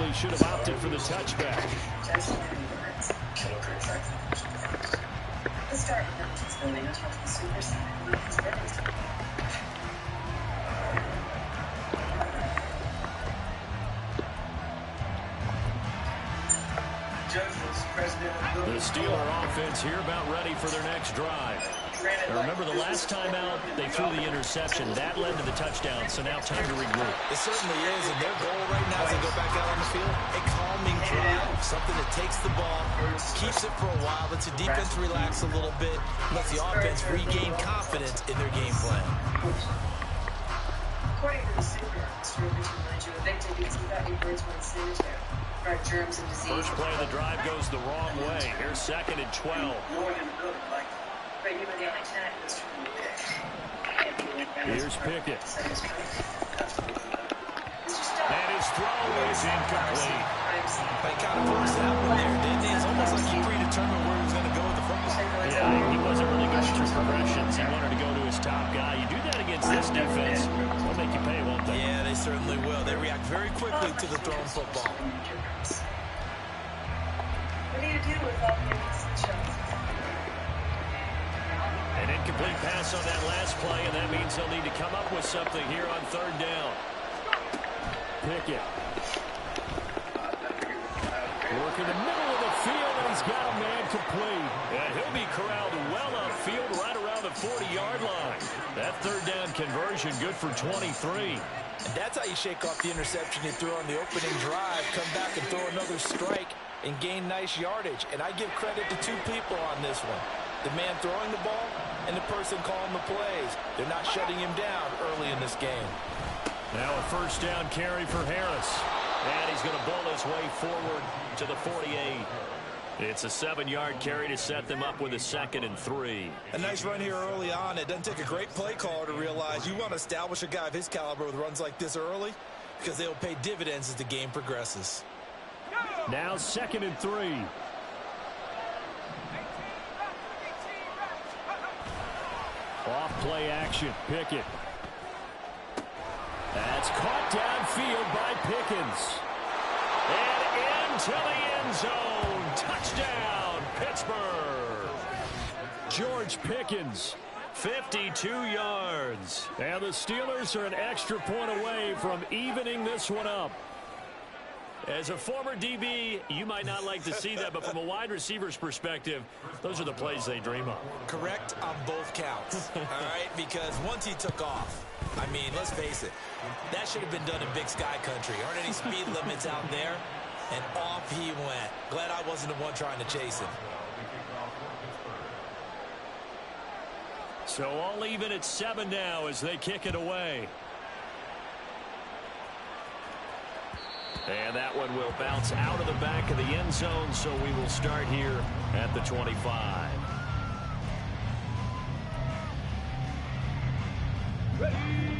probably should have opted for the touchback. The Steeler offense here about ready for their next drive. Now remember, the last time out, they threw the interception. That led to the touchdown, so now time to regroup. It certainly is, and their goal right now as they go back out on the field, a calming drive, something that takes the ball, keeps it for a while, lets the defense relax a little bit, lets the offense regain confidence in their game plan. According to the super, you evicted because you got your birds went sanitary. Germs and disease. First play of the drive goes the wrong way. Here's 2nd and 12. Here's Pickett. And his throw is incomplete. They kind of forced that one there, didn't he? It's almost like he predetermined where he was going to go with the football. Yeah, he wasn't really going through progressions. He wanted to go to his top guy. You do that against this defense, they'll make you pay, won't they? Yeah, they certainly will. They react very quickly to the thrown football. What do you do with all the shots? An incomplete pass on that last play, and that means they'll need to come up with something here on 3rd down. Pickett. Working the middle of the field, and he's got a man complete. And he'll be corralled well upfield right around the 40-yard line. That 3rd down conversion good for 23. And that's how you shake off the interception you threw on the opening drive. Come back and throw another strike and gain nice yardage. And I give credit to two people on this one. The man throwing the ball and the person calling the plays. They're not shutting him down early in this game. Now a 1st down carry for Harris. And he's going to bowl his way forward to the 48. It's a 7-yard carry to set them up with a 2nd and 3. A nice run here early on. It doesn't take a great play caller to realize you want to establish a guy of his caliber with runs like this early because they'll pay dividends as the game progresses. Now 2nd and 3. Off play action. Pickett. That's caught downfield by Pickens. And into the end zone. Touchdown, Pittsburgh. George Pickens, 52 yards. And the Steelers are an extra point away from evening this one up. As a former DB, you might not like to see that, but from a wide receiver's perspective, those are the plays they dream of. Correct on both counts, all right? Because once he took off, I mean, let's face it, that should have been done in Big Sky Country. Aren't any speed limits out there? And off he went. Glad I wasn't the one trying to chase him. So all even at 7 now as they kick it away. And that one will bounce out of the back of the end zone, so we will start here at the 25.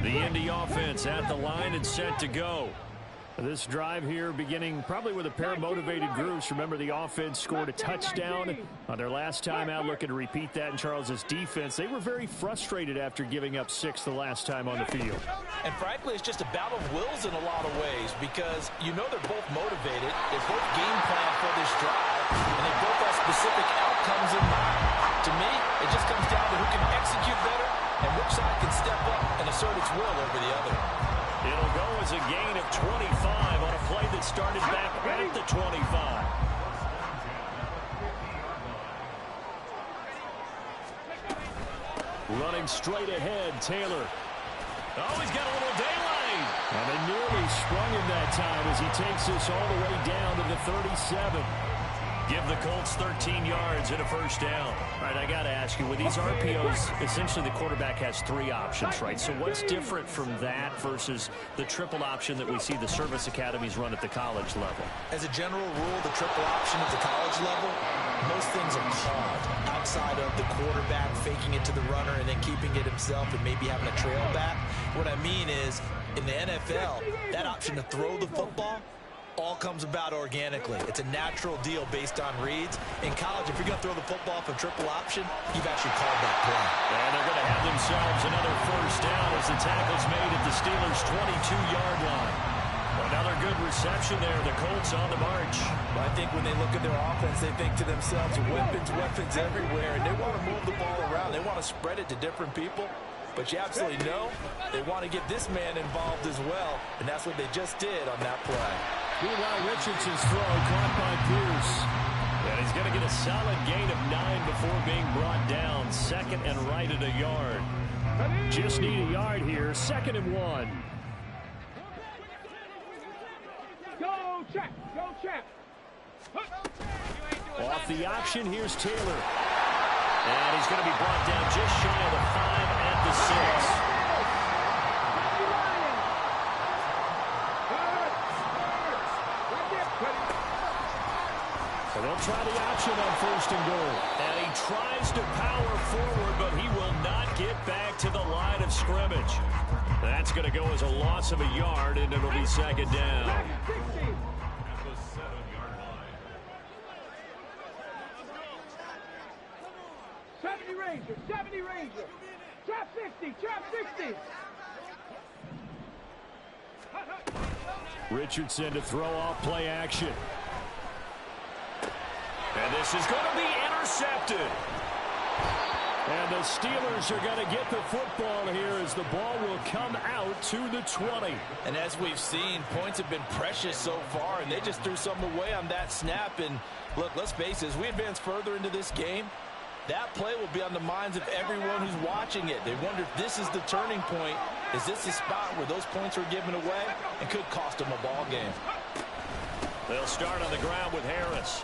The Indy offense at the line and set to go. This drive here beginning probably with a pair of motivated groups. Remember, the offense scored a touchdown on their last time out, looking to repeat that in Charles's defense. They were very frustrated after giving up 6 the last time on the field. And frankly, it's just a battle of wills in a lot of ways because you know they're both motivated. They both game plan for this drive, and they both have specific outcomes in mind. To me, it just comes down to who can execute better and which side can step up and assert its will over the other. It'll go as a gain of 25 on a play that started back at the 25. Running straight ahead, Taylor. Oh, he's got a little daylight. And they nearly sprung him that time as he takes this all the way down to the 37. Give the Colts 13 yards and a 1st down. All right, I got to ask you, with these RPOs, essentially the quarterback has 3 options, right? So what's different from that versus the triple option that we see the service academies run at the college level? As a general rule, the triple option at the college level, most things are called outside of the quarterback faking it to the runner and then keeping it himself and maybe having a trail back. What I mean is, in the NFL, that option to throw the football all comes about organically. It's a natural deal based on reads. In college, if you're going to throw the football for triple option, you've actually called that play. And they're going to have themselves another 1st down as the tackle's made at the Steelers' 22-yard line. Another good reception there. The Colts on the march. But I think when they look at their offense, they think to themselves, weapons, weapons everywhere, and they want to move the ball around. They want to spread it to different people. But you absolutely know they want to get this man involved as well, and that's what they just did on that play. Meanwhile, Richardson's throw caught by Pierce. And he's going to get a solid gain of 9 before being brought down. Second and right at a yard. Just need a yard here. 2nd and 1. Go, check. Go, check. Off the option, here's Taylor. And he's going to be brought down just shy of the 5 at the 6. So they'll try the option on 1st and goal. And he tries to power forward, but he will not get back to the line of scrimmage. That's going to go as a loss of a yard, and it'll be 2nd down. 70 Ranger, 70 Ranger. Trap 60, trap 60. Richardson to throw off play action. And this is going to be intercepted. And the Steelers are going to get the football here as the ball will come out to the 20. And as we've seen, points have been precious so far, and they just threw something away on that snap. And look, let's face it, as we advance further into this game, that play will be on the minds of everyone who's watching it. They wonder if this is the turning point. Is this the spot where those points are given away and could cost them a ball game? They'll start on the ground with Harris.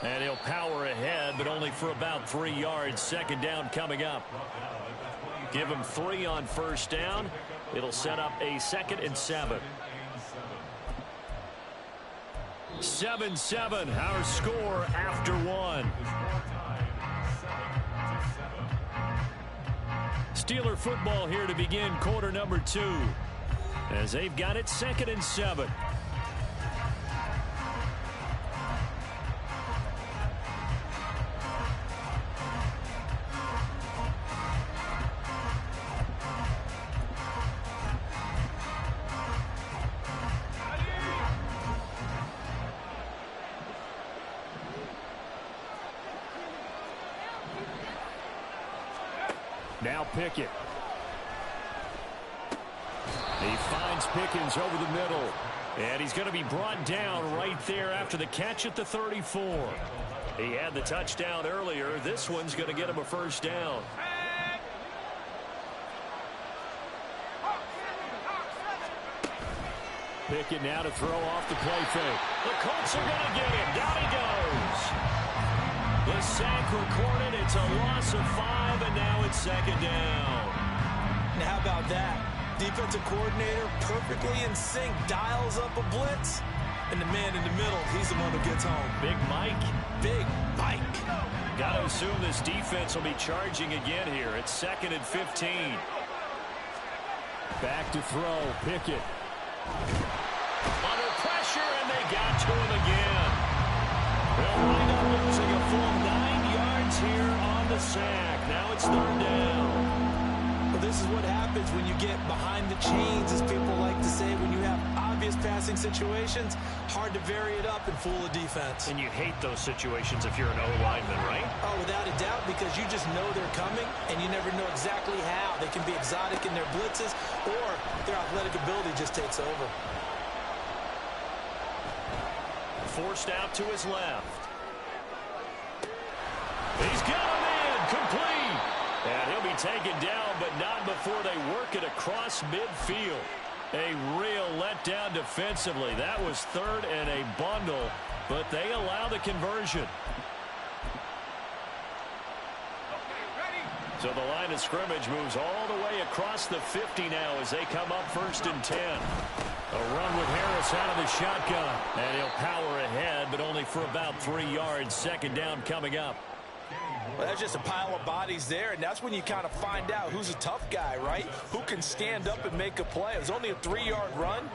And he'll power ahead, but only for about 3 yards. 2nd down coming up. Give him 3 on 1st down. It'll set up a 2nd and 7. 7-7, our score after 1. Steeler football here to begin quarter number 2. As they've got it 2nd and 7. Now Pickett. He finds Pickens over the middle. And he's going to be brought down right there after the catch at the 34. He had the touchdown earlier. This one's going to get him a 1st down. Pickett now to throw off the play fake. The Colts are going to get him. Down he goes. The sack recorded. It's a loss of 5, and now it's 2nd down. Now how about that? Defensive coordinator perfectly in sync, dials up a blitz, and the man in the middle, he's the one who gets home. Big Mike. Big Mike. Got to assume this defense will be charging again here. It's 2nd and 15. Back to throw. Pickett. Under pressure, and they got to him again. They'll wind up losing a full 9 yards here on the sack. Now it's 3rd down. Well, this is what happens when you get behind the chains, as people like to say. When you have obvious passing situations, hard to vary it up and fool a defense. And you hate those situations if you're an O-lineman, right? Oh, without a doubt, because you just know they're coming, and you never know exactly how. They can be exotic in their blitzes, or their athletic ability just takes over. Forced out to his left. He's got him in. Complete. And he'll be taken down, but not before they work it across midfield. A real letdown defensively. That was 3rd and a bundle, but they allow the conversion. So the line of scrimmage moves all the way across the 50 now as they come up 1st and 10. A run with Harris out of the shotgun. And he'll power ahead, but only for about 3 yards. 2nd down coming up. Well, that's just a pile of bodies there, and that's when you kind of find out who's a tough guy, right? Who can stand up and make a play. It was only a 3-yard run,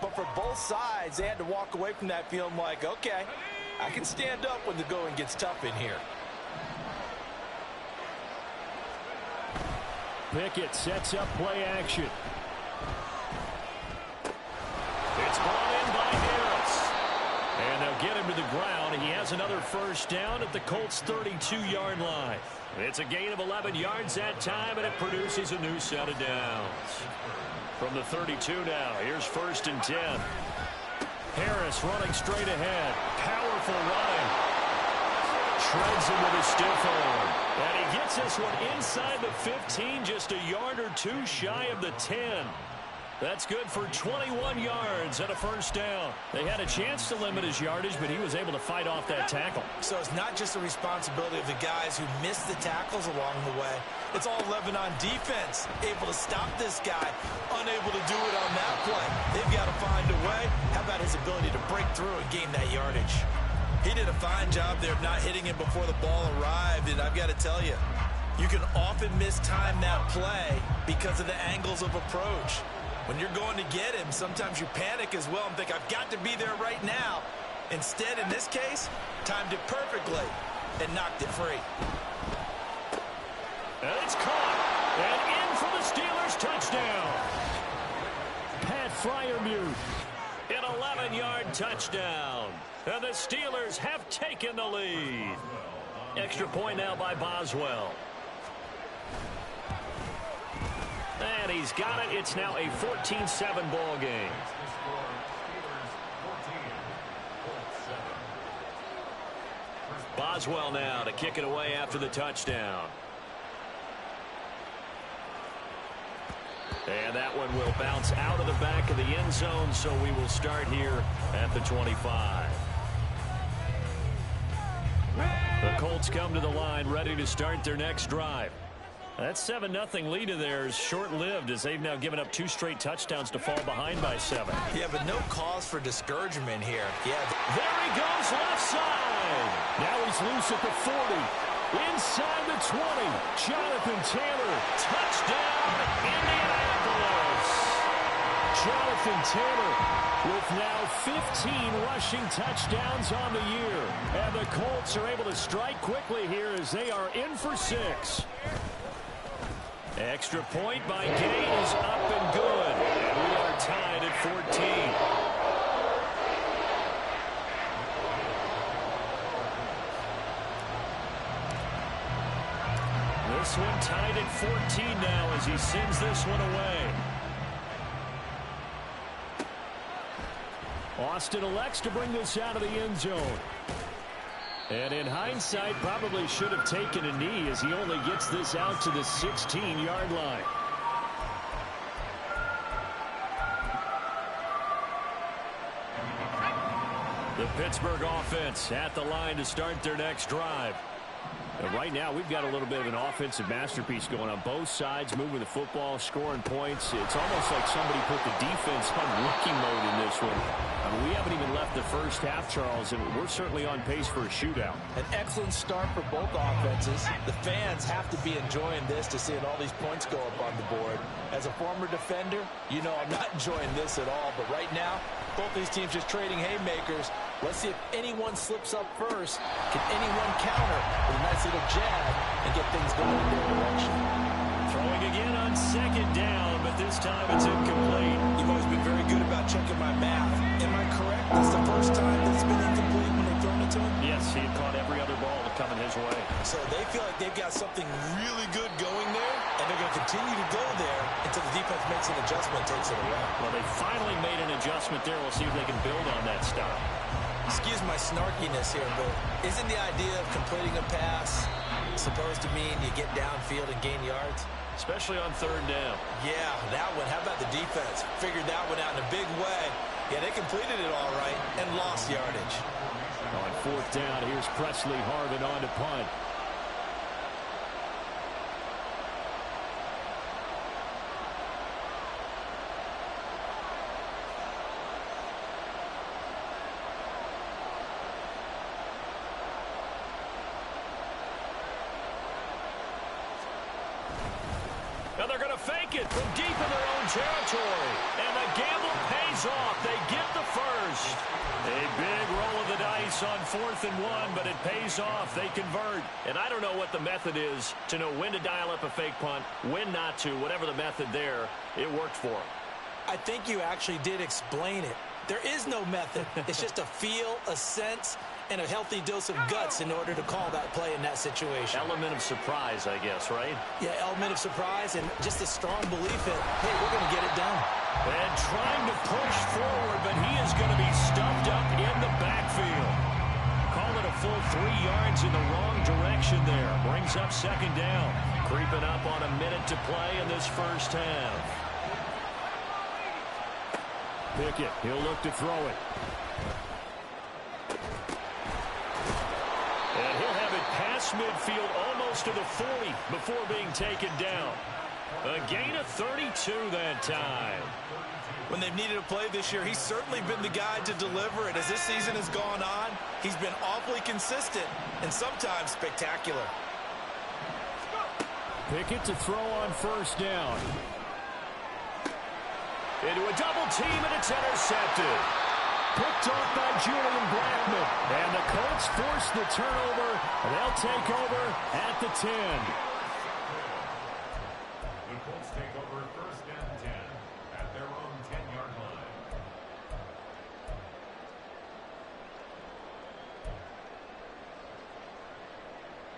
but for both sides, they had to walk away from that feeling like, okay, I can stand up when the going gets tough in here. Pickett sets up play action. It's brought in by Harris. And they'll get him to the ground. He has another first down at the Colts' 32-yard line. It's a gain of 11 yards that time, and it produces a new set of downs. From the 32 now, here's 1st and 10. Harris running straight ahead. Powerful running. Shreds him with a stiff arm. And he gets this one inside the 15, just a yard or two shy of the 10. That's good for 21 yards and a first down. They had a chance to limit his yardage, but he was able to fight off that tackle. So it's not just the responsibility of the guys who missed the tackles along the way. It's all Lebanon defense, able to stop this guy, unable to do it on that play. They've got to find a way. How about his ability to break through and gain that yardage? He did a fine job there of not hitting him before the ball arrived, and I've got to tell you, you can often mistime that play because of the angles of approach. When you're going to get him, sometimes you panic as well and think, I've got to be there right now. Instead, in this case, timed it perfectly and knocked it free. And it's caught. And in for the Steelers touchdown. Pat Freiermuth, an 11-yard touchdown. And the Steelers have taken the lead. Extra point now by Boswell. And he's got it. It's now a 14-7 ball game. Boswell now to kick it away after the touchdown. And that one will bounce out of the back of the end zone, so we will start here at the 25. The Colts come to the line ready to start their next drive. That 7-0 lead of theirs short-lived as they've now given up 2 straight touchdowns to fall behind by 7. Yeah, but no cause for discouragement here. Yeah. There he goes left side. Now he's loose at the 40. Inside the 20. Jonathan Taylor. Touchdown, Indianapolis. Jonathan Taylor with now 15 rushing touchdowns on the year. And the Colts are able to strike quickly here as they are in for 6. Extra point by Gay is up and good. We are tied at 14. This one tied at 14 now as he sends this one away. Austin elects to bring this out of the end zone. And in hindsight, probably should have taken a knee as he only gets this out to the 16-yard line. The Pittsburgh offense at the line to start their next drive. And right now, we've got a little bit of an offensive masterpiece going on both sides, moving the football, scoring points. It's almost like somebody put the defense on rookie mode in this one. I mean, we haven't even left the first half, Charles, and we're certainly on pace for a shootout. An excellent start for both offenses. The fans have to be enjoying this to seeing all these points go up on the board. As a former defender, you know I'm not enjoying this at all. But right now, both these teams just trading haymakers. Let's see if anyone slips up first. Can anyone counter with a nice little jab and get things going in their direction? Throwing again on 2nd down, but this time it's incomplete. You've always been very good about checking my math. Am I correct? That's the first time that's been incomplete when they've thrown it to him? Yes, he had caught every other ball coming his way. So they feel like they've got something really good going there, and they're going to continue to go there until the defense makes an adjustment and takes it away. Well, they finally made an adjustment there. We'll see if they can build on that stop. Excuse my snarkiness here, but isn't the idea of completing a pass supposed to mean you get downfield and gain yards? Especially on 3rd down. Yeah, that one. How about the defense? Figured that one out in a big way. Yeah, they completed it all right and lost yardage. On 4th down, here's Presley Harvin on to punt. Now they're going to fake it from deep in their own territory. And the gamble pays off. They get the first. A big roll of the dice on 4th and 1, but it pays off. They convert. And I don't know what the method is to know when to dial up a fake punt, when not to. Whatever the method there, it worked for them. I think you actually did explain it. There is no method. It's just a feel, a sense, and a healthy dose of guts in order to call that play in that situation. Element of surprise, I guess, right? Yeah, element of surprise and just a strong belief that, hey, we're going to get it done. And trying to push forward, but he is going to be stuffed up in the backfield. Call it a full 3 yards in the wrong direction there. Brings up second down. Creeping up on a minute to play in this first half. Pickett, he'll look to throw it. And he'll have it past midfield almost to the 40 before being taken down. A gain of 32 that time. When they've needed a play this year, he's certainly been the guy to deliver. And as this season has gone on, he's been awfully consistent and sometimes spectacular. Pickett to throw on first down. Into a double team, and it's intercepted. Picked off by Julian Blackman. And the Colts force the turnover. They'll take over at the 10. The Colts take over first and 10 at their own 10-yard line.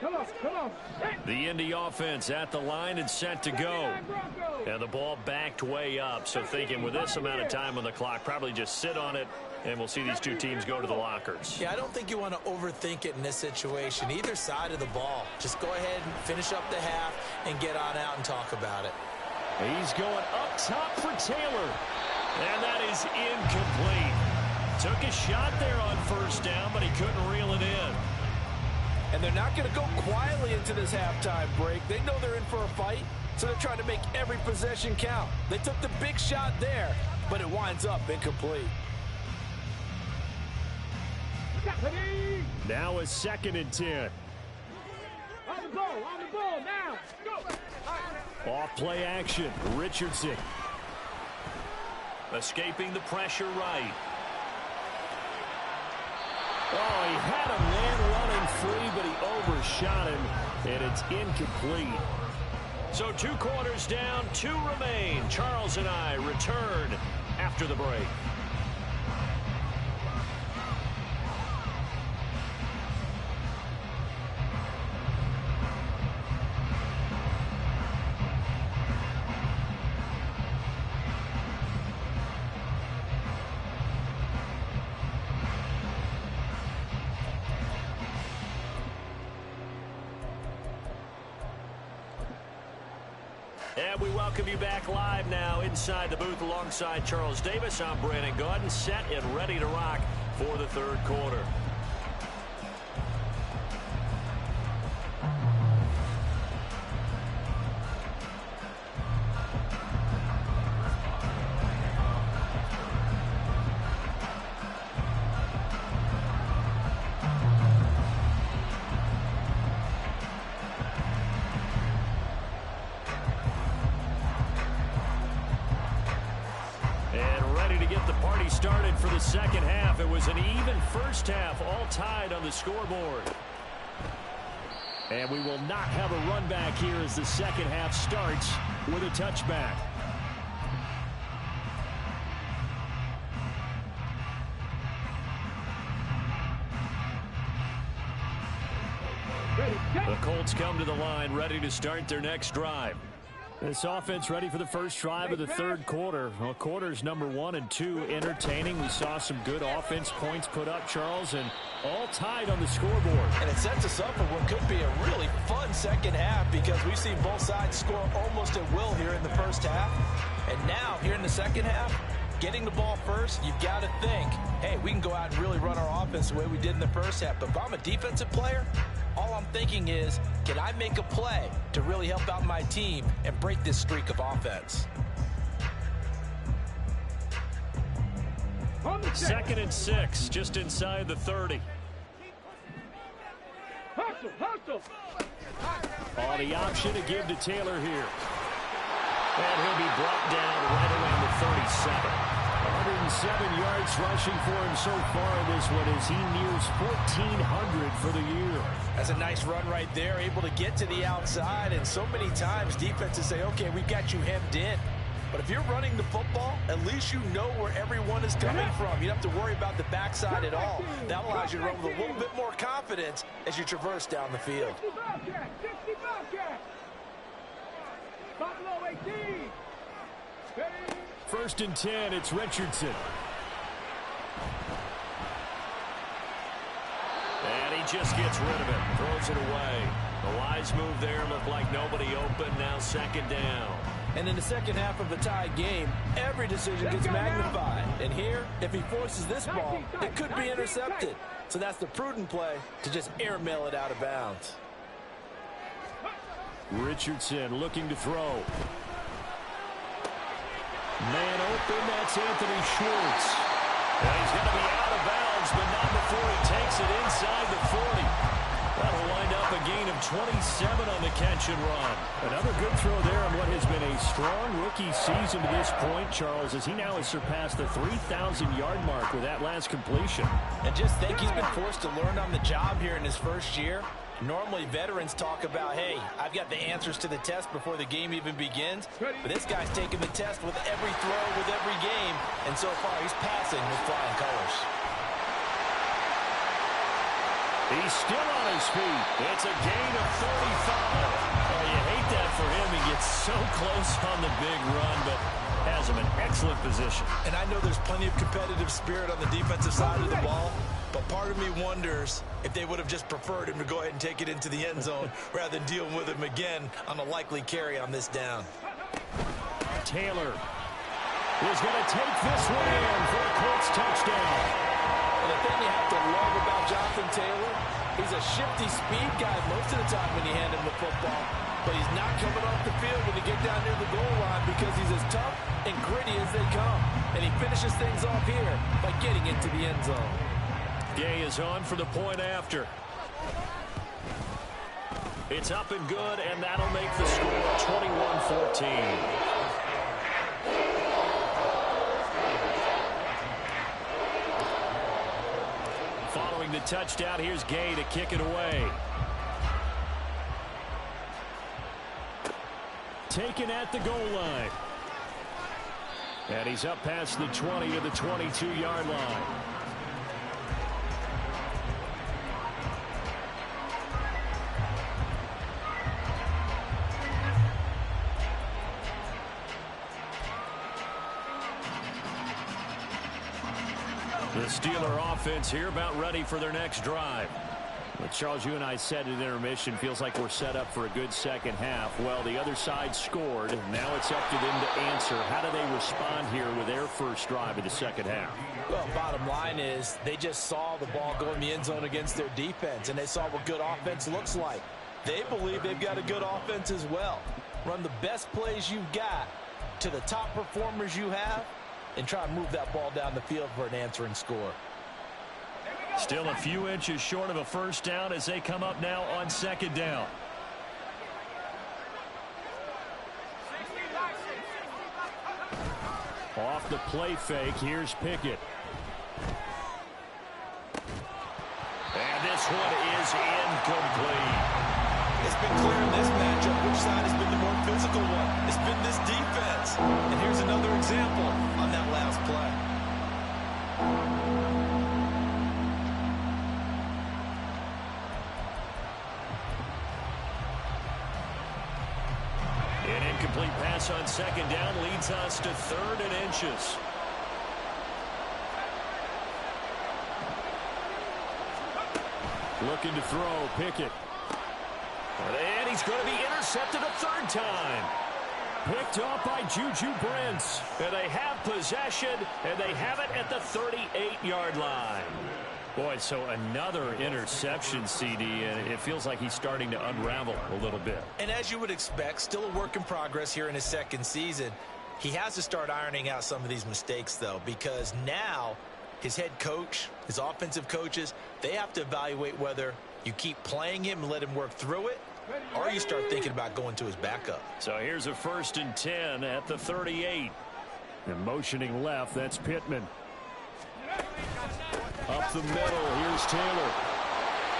Come on. The Indy offense at the line and set to go. And the ball backed way up. So thinking with this amount of time on the clock, probably just sit on it, and we'll see these two teams go to the lockers. Yeah, I don't think you want to overthink it in this situation. Either side of the ball. Just go ahead and finish up the half and get on out and talk about it. He's going up top for Taylor. And that is incomplete. Took a shot there on first down, but he couldn't reel it in. And they're not going to go quietly into this halftime break. They know they're in for a fight, so they're trying to make every possession count. They took the big shot there, but it winds up incomplete. Now a 2nd and 10. On the ball, now. Go. Off play action. Richardson. Escaping the pressure right. Oh, he had a man running free, but he overshot him, and it's incomplete. So 2 quarters down, 2 remain. Charles and I return after the break. And we welcome you back live now inside the booth alongside Charles Davis. I'm Brandon Gaudin, set and ready to rock for the 3rd quarter. Started for the second half. It was an even first half, all tied on the scoreboard. And we will not have a run back here as the second half starts with a touchback. The Colts come to the line ready to start their next drive. This offense ready for the first drive of the 3rd quarter. Well, quarters number 1 and 2 entertaining. We saw some good offense points put up, Charles, and all tied on the scoreboard. And it sets us up for what could be a really fun second half because we've seen both sides score almost at will here in the first half. And now, here in the second half, getting the ball first, you've got to think, hey, we can go out and really run our offense the way we did in the first half. But if I'm a defensive player, all I'm thinking is, can I make a play to really help out my team and break this streak of offense? 2nd and 6, just inside the 30. Hustle. Oh, the option to give to Taylor here. And he'll be brought down right around the 37. 107 yards rushing for him so far in this one as he nears 1,400 for the year. That's a nice run right there, able to get to the outside. And so many times defenses say, okay, we've got you hemmed in. But if you're running the football, at least you know where everyone is coming from. You don't have to worry about the backside at all. That allows you to run with a little bit more confidence as you traverse down the field. 60 Bobcat. Buffalo 18. First and 10, it's Richardson. And he just gets rid of it, throws it away. The wise move there, looked like nobody open, now second down. And in the second half of a tied game, every decision gets magnified. And here, if he forces this ball, it could be intercepted. So that's the prudent play to just airmail it out of bounds. Richardson looking to throw. Man open, that's Anthony Schwartz. And he's going to be out of bounds, but not before he takes it inside the 40. That'll wind up a gain of 27 on the catch and run. Another good throw there on what has been a strong rookie season to this point, Charles, as he now has surpassed the 3,000-yard mark with that last completion. And just think he's been forced to learn on the job here in his first year. Normally, veterans talk about, hey, I've got the answers to the test before the game even begins. But this guy's taking the test with every throw, with every game. And so far, he's passing with flying colors. He's still on his feet. It's a gain of 35. Oh, you hate that for him. He gets so close on the big run, but has him in excellent position. And I know there's plenty of competitive spirit on the defensive side of the ball, but part of me wonders if they would have just preferred him to go ahead and take it into the end zone rather than dealing with him again on a likely carry on this down. Taylor is going to take this one in for a Colts touchdown. And the thing you have to love about Jonathan Taylor, he's a shifty speed guy most of the time when you hand him the football. But he's not coming off the field when you get down near the goal line because he's as tough and gritty as they come. And he finishes things off here by getting into the end zone. Gay is on for the point after. It's up and good, and that'll make the score 21-14. Following the touchdown, here's Gay to kick it away. Taken at the goal line. And he's up past the 20 to the 22-yard line. The Steeler offense here about ready for their next drive. But Charles, you and I said at intermission, feels like we're set up for a good second half. Well, the other side scored. Now it's up to them to answer. How do they respond here with their first drive of the second half? Well, bottom line is they just saw the ball go in the end zone against their defense, and they saw what good offense looks like. They believe they've got a good offense as well. Run the best plays you've got to the top performers you have, and try and move that ball down the field for an answering score. Still a few inches short of a first down as they come up now on second down. Off the play fake, here's Pickett. And this one is incomplete. It's been clear in this matchup which side has been the more physical one. It's been this defense. And here's another example on that last play. An incomplete pass on second down leads us to 3rd and inches. Looking to throw, Pickett. And he's going to be intercepted a 3rd time. Picked off by Juju Brents. And they have possession, and they have it at the 38-yard line. Boy, so another interception, CD, and it feels like he's starting to unravel a little bit. And as you would expect, still a work in progress here in his second season. He has to start ironing out some of these mistakes, though, because now his head coach, his offensive coaches, they have to evaluate whether you keep playing him and let him work through it, or you start thinking about going to his backup. So here's a 1st and 10 at the 38. And motioning left, that's Pittman. Up the middle, here's Taylor.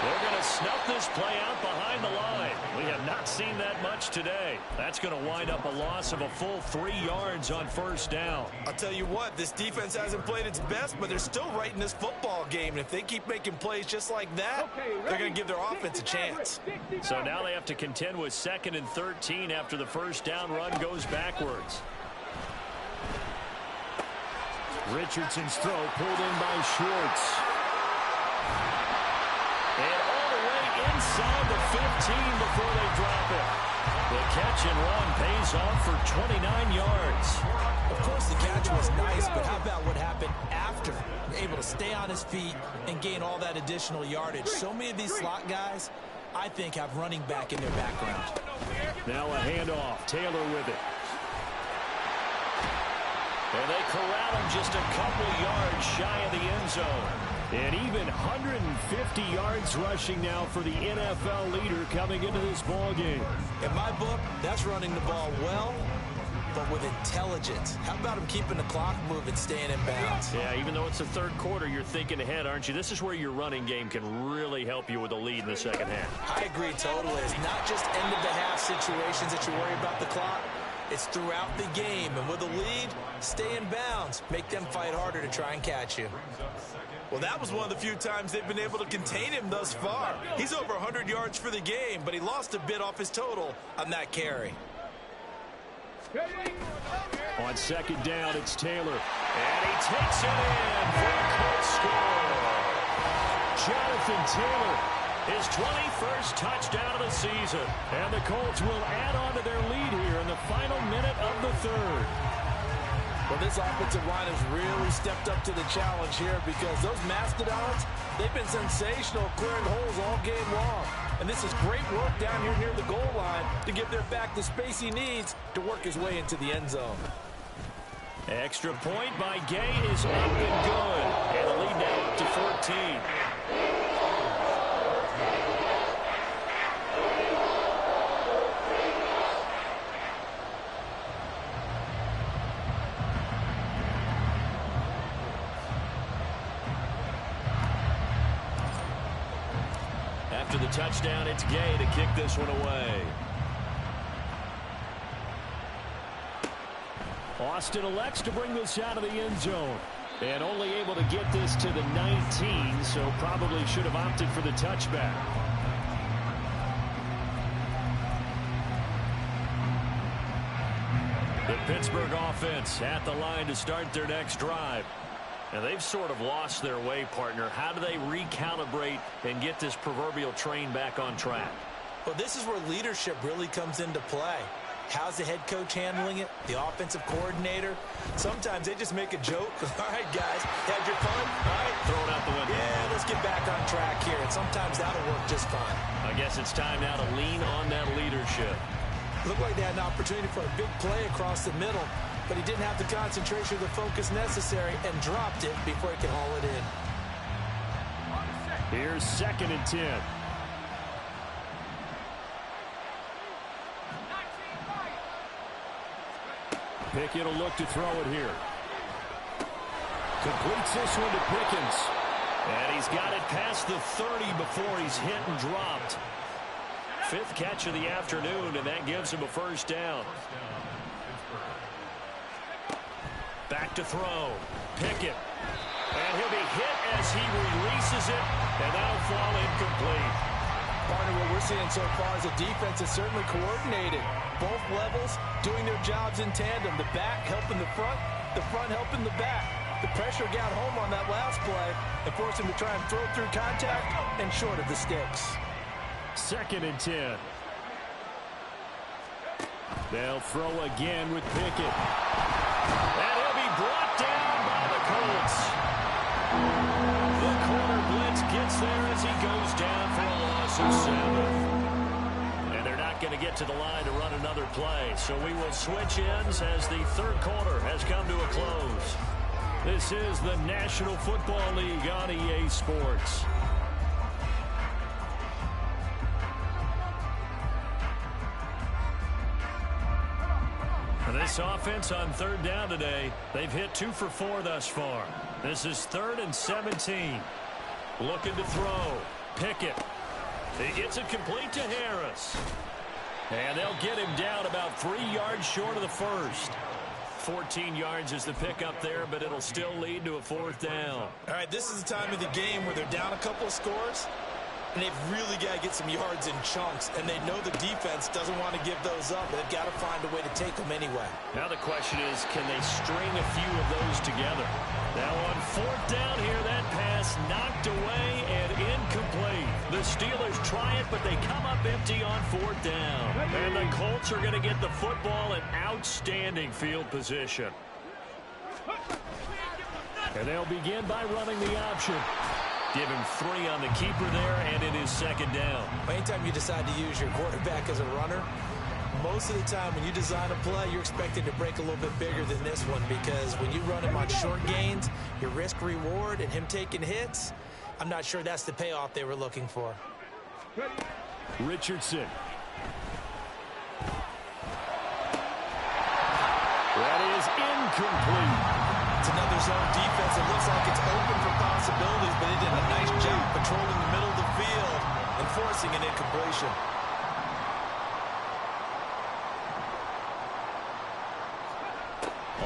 They're going to snuff this play out behind the line. We have not seen that much today. That's going to wind up a loss of a full 3 yards on first down. I'll tell you what, this defense hasn't played its best, but they're still right in this football game. And if they keep making plays just like that, they're going to give their offense a chance. So now they have to contend with 2nd and 13 after the first down run goes backwards. Richardson's throw pulled in by Schwartz. And all the way inside the 15 before they drop it. The catch and run pays off for 29 yards. Of course, the catch was nice, but how about what happened after? Able to stay on his feet and gain all that additional yardage. So many of these slot guys, I think, have running back in their background. Now a handoff. Taylor with it. And they corral him just a couple yards shy of the end zone. And even 150 yards rushing now for the NFL leader coming into this ball game. In my book, that's running the ball well, but with intelligence. How about him keeping the clock moving, staying in bounds? Yeah, even though it's the third quarter, you're thinking ahead, aren't you? This is where your running game can really help you with a lead in the second half. I agree totally. It's not just end-of-the-half situations that you worry about the clock. It's throughout the game. And with a lead, stay in bounds. Make them fight harder to try and catch you. Well, that was one of the few times they've been able to contain him thus far. He's over 100 yards for the game, but he lost a bit off his total on that carry. On second down, it's Taylor. And he takes it in for a Colts score. Jonathan Taylor, his 21st touchdown of the season. And the Colts will add on to their lead here in the final minute of the third. Well, this offensive line has really stepped up to the challenge here because those Mastodons, they've been sensational clearing holes all game long. And this is great work down here near the goal line to give their back the space he needs to work his way into the end zone. Extra point by Gay is up and good. And the lead now up to 14. After the touchdown, it's Gay to kick this one away. Austin elects to bring this out of the end zone. And only able to get this to the 19, so probably should have opted for the touchback. The Pittsburgh offense at the line to start their next drive. And they've sort of lost their way, partner. How do they recalibrate and get this proverbial train back on track? Well, this is where leadership really comes into play. How's the head coach handling it? The offensive coordinator? Sometimes they just make a joke. All right, guys, had your fun? All right. Throw it out the window. Yeah, let's get back on track here. And sometimes that'll work just fine. I guess it's time now to lean on that leadership. Looked like they had an opportunity for a big play across the middle, but he didn't have the concentration or the focus necessary and dropped it before he could haul it in. Here's 2nd and 10. Pickett will look to throw it here. Completes this one to Pickens. And he's got it past the 30 before he's hit and dropped. 5th catch of the afternoon, and that gives him a first down. Back to throw. Pickett. And he'll be hit as he releases it, and that'll fall incomplete. Partner, what we're seeing so far is a defense that's certainly coordinated. Both levels doing their jobs in tandem. The back helping the front helping the back. The pressure got home on that last play and forced him to try and throw through contact and short of the sticks. 2nd and 10. They'll throw again with Pickett. And he'll be brought down by the Colts. The corner blitz gets there as he goes down for a loss of 7. And they're not going to get to the line to run another play. So we will switch ends as the third quarter has come to a close. This is the National Football League on EA Sports. This offense on third down today, they've hit 2 for 4 thus far. This is 3rd and 17. Looking to throw. Pickett. He gets it complete to Harris. And they'll get him down about 3 yards short of the first. 14 yards is the pickup there, but it'll still lead to a 4th down. All right, this is the time of the game where they're down a couple of scores, and they've really got to get some yards in chunks, and they know the defense doesn't want to give those up, but they've got to find a way to take them anyway. Now the question is, can they string a few of those together? Now on 4th down here, that pass knocked away and incomplete. The Steelers try it, but they come up empty on 4th down. And the Colts are going to get the football in outstanding field position. And they'll begin by running the option. Give him 3 on the keeper there, and it is 2nd down. Anytime you decide to use your quarterback as a runner, most of the time when you design a play, you're expecting to break a little bit bigger than this one, because when you run him on short gains, your risk-reward and him taking hits, I'm not sure that's the payoff they were looking for. Richardson. That is incomplete. It's another zone defense. It looks like it's open for possibilities, but it did a nice job patrolling the middle of the field and forcing an incompletion.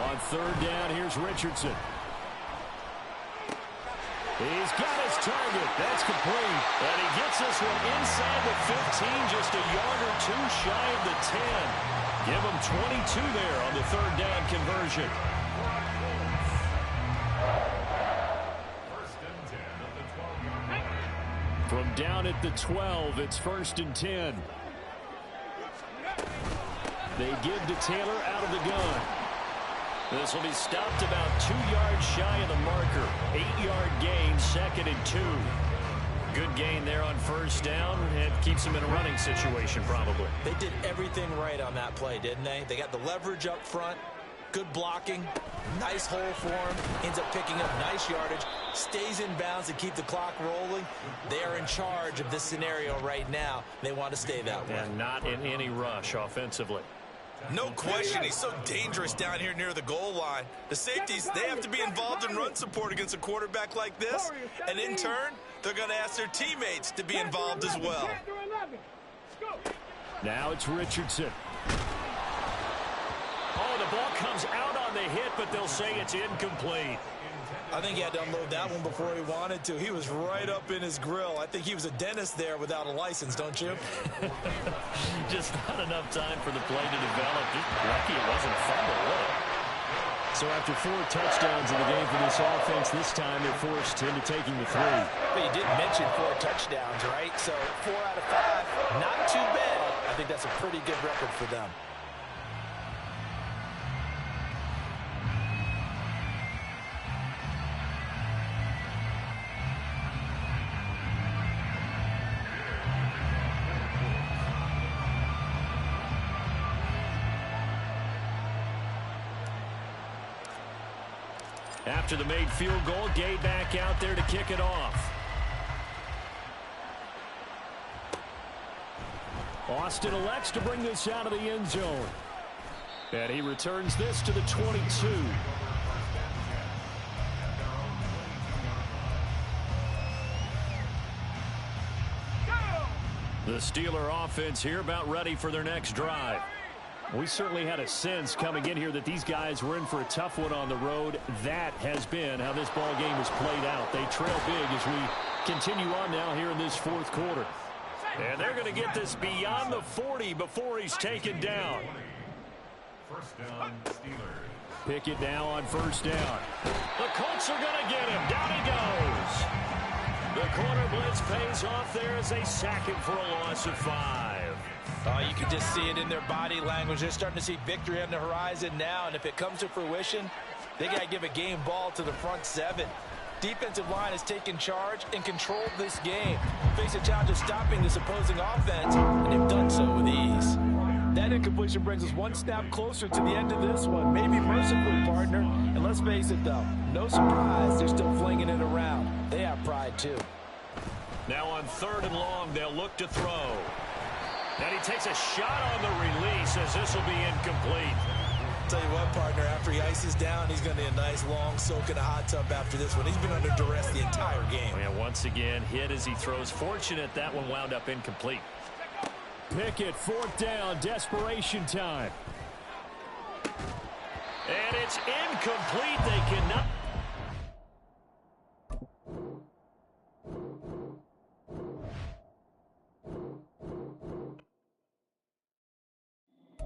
On 3rd down, here's Richardson. He's got his target. That's complete. And he gets this one inside the 15, just a yard or 2 shy of the 10. Give him 22 there on the 3rd down conversion. From down at the 12, it's 1st and 10. They give to Taylor out of the gun. This will be stopped about 2 yards shy of the marker. 8-yard gain, 2nd and 2. Good gain there on 1st down. It keeps them in a running situation probably. They did everything right on that play, didn't they? They got the leverage up front, good blocking, nice hole for him, ends up picking up nice yardage, stays in bounds to keep the clock rolling. They are in charge of this scenario right now. They want to stay that way. And not in any rush offensively. No question, he's so dangerous down here near the goal line. The safeties, they have to be involved in run support against a quarterback like this. And in turn, they're going to ask their teammates to be involved as well. Now it's Richardson. Oh, the ball comes out on the hit, but they'll say it's incomplete. I think he had to unload that one before he wanted to. He was right up in his grill. I think he was a dentist there without a license, don't you? Just not enough time for the play to develop. Just lucky it wasn't a fumble, really. So after 4 touchdowns in the game for this offense, this time they're forced into taking the 3. But you did mention 4 touchdowns, right? So 4 out of 5, not too bad. I think that's a pretty good record for them. After the made field goal, Gay back out there to kick it off. Austin elects to bring this out of the end zone. And he returns this to the 22. The Steeler offense here about ready for their next drive. We certainly had a sense coming in here that these guys were in for a tough one on the road. That has been how this ball game has played out. They trail big as we continue on now here in this 4th quarter. And they're going to get this beyond the 40 before he's taken down. 1st down, Steelers. Pickett now on 1st down. The Colts are going to get him. Down he goes. The corner blitz pays off there as they sack him for a loss of 5. You can just see it in their body language. They're starting to see victory on the horizon now, and if it comes to fruition, they got to give a game ball to the front 7. Defensive line has taken charge and controlled this game. Face a challenge of stopping this opposing offense, and they've done so with ease. That incompletion brings us 1 snap closer to the end of this one. Maybe mercifully, partner. And let's face it, though, no surprise, they're still flinging it around. They have pride, too. Now on 3rd and long, they'll look to throw. And he takes a shot on the release as this will be incomplete. Tell you what, partner, after he ices down, he's going to need a nice long soak in a hot tub after this one. He's been under duress the entire game. Oh, yeah, once again, hit as he throws. Fortunate that one wound up incomplete. Pickett, 4th down, desperation time. And it's incomplete. They cannot.